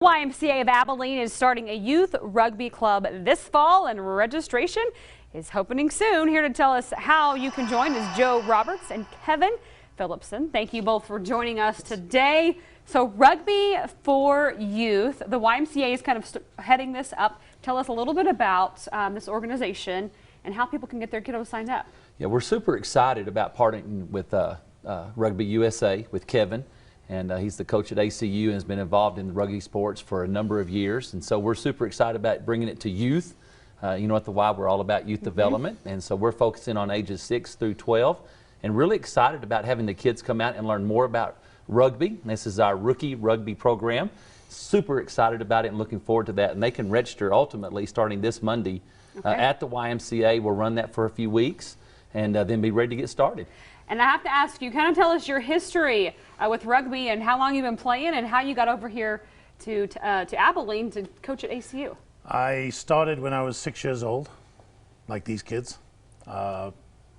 YMCA of Abilene is starting a youth rugby club this fall, and registration is opening soon. Here to tell us how you can join is Joe Roberts and Kevin Phillipson. Thank you both for joining us today. So Rugby for Youth, the YMCA is kind of heading this up. Tell us a little bit about this organization and how people can get their kiddos signed up. Yeah, we're super excited about partnering with Rugby USA with Kevin. And he's the coach at ACU and has been involved in the rugby sports for a number of years. And so we're super excited about bringing it to youth. You know, at the Y, we're all about youth development. And so we're focusing on ages 6 through 12 and really excited about having the kids come out and learn more about rugby. This is our rookie rugby program. Super excited about it and looking forward to that. And they can register ultimately starting this Monday at the YMCA. We'll run that for a few weeks and then be ready to get started. And I have to ask you, kind of tell us your history with rugby and how long you've been playing and how you got over here to Abilene to coach at ACU. I started when I was 6 years old, like these kids.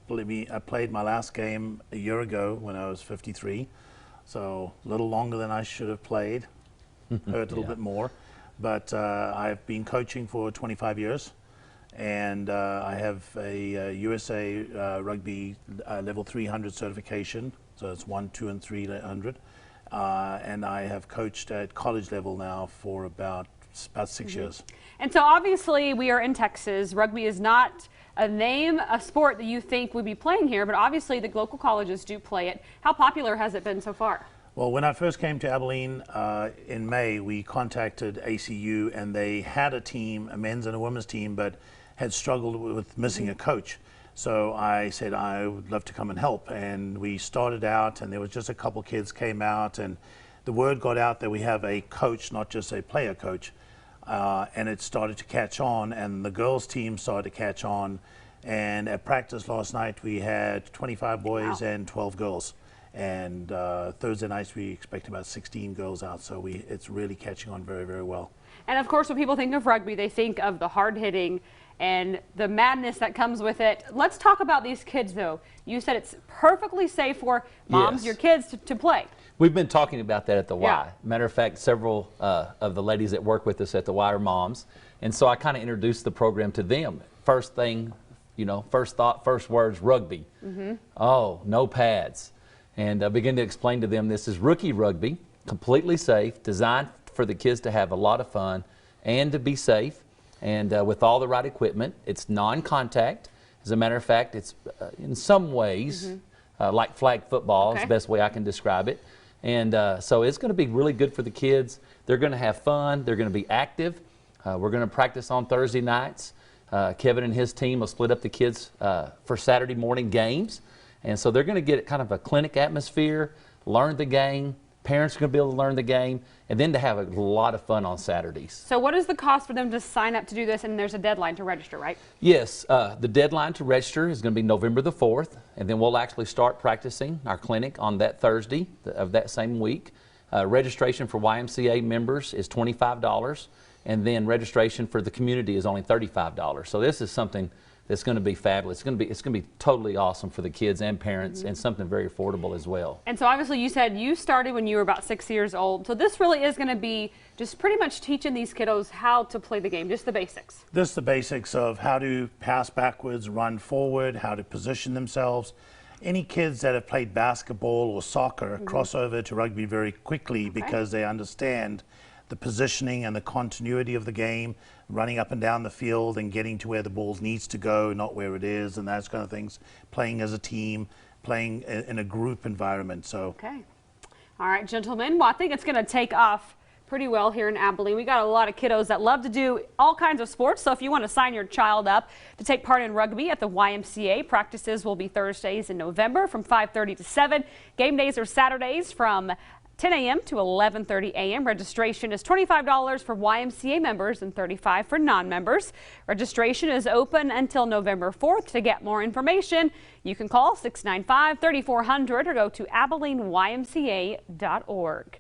Believe me, I played my last game a year ago when I was 53, so a little longer than I should have played. Hurt a little bit more, but I've been coaching for 25 years. And I have a USA Rugby level 300 certification, so it's 1, 2, and 300. And I have coached at college level now for about 6 years. And so obviously we are in Texas. Rugby is not a sport that you think would be playing here, but obviously the local colleges do play it. How popular has it been so far? Well, when I first came to Abilene in May, we contacted ACU, and they had a team, a men's and a women's team, but had struggled with missing a coach. So I said I would love to come and help, and we started out, and there was just a couple kids came out, and the word got out that we have a coach, not just a player coach, and it started to catch on, and the girls team started to catch on, and at practice last night we had 25 boys and 12 girls, and Thursday nights we expect about 16 girls out, so it's really catching on very, very well. And of course when people think of rugby, they think of the hard-hitting and the madness that comes with it. Let's talk about these kids, though. You said it's perfectly safe for moms, your kids, to play. We've been talking about that at the Y. Matter of fact, several of the ladies that work with us at the Y are moms. And so I kind of introduced the program to them. First thing, you know, first thought, first words, rugby. Oh, no pads. And I began to explain to them this is rookie rugby, completely safe, designed for the kids to have a lot of fun and to be safe. And with all the right equipment, it's non-contact. As a matter of fact, it's in some ways like flag football is the best way I can describe it. And so it's going to be really good for the kids. They're going to have fun. They're going to be active. We're going to practice on Thursday nights. Kevin and his team will split up the kids for Saturday morning games. And so they're going to get kind of a clinic atmosphere, learn the game. Parents are going to be able to learn the game, and then to have a lot of fun on Saturdays. So what is the cost for them to sign up to do this? And there's a deadline to register, right? Yes, the deadline to register is going to be November the 4th, and then we'll actually start practicing our clinic on that Thursday of that same week. Registration for YMCA members is $25, and then registration for the community is only $35. So this is something that's going to be fabulous. It's going to be totally awesome for the kids and parents, and something very affordable as well. And so obviously you said you started when you were about 6 years old. So this really is going to be just pretty much teaching these kiddos how to play the game, just the basics. Just the basics of how to pass backwards, run forward, how to position themselves. Any kids that have played basketball or soccer cross over to rugby very quickly because they understand the positioning and the continuity of the game, running up and down the field and getting to where the ball needs to go, not where it is, and those kind of things. Playing as a team, playing in a group environment. So. Okay. All right, gentlemen. Well, I think it's going to take off pretty well here in Abilene. We got a lot of kiddos that love to do all kinds of sports. So if you want to sign your child up to take part in rugby at the YMCA, practices will be Thursdays in November from 5:30 to 7. Game days are Saturdays from 10 a.m. to 11:30 a.m. Registration is $25 for YMCA members and $35 for non-members. Registration is open until November 4th. To get more information, you can call 695-3400 or go to AbileneYMCA.org.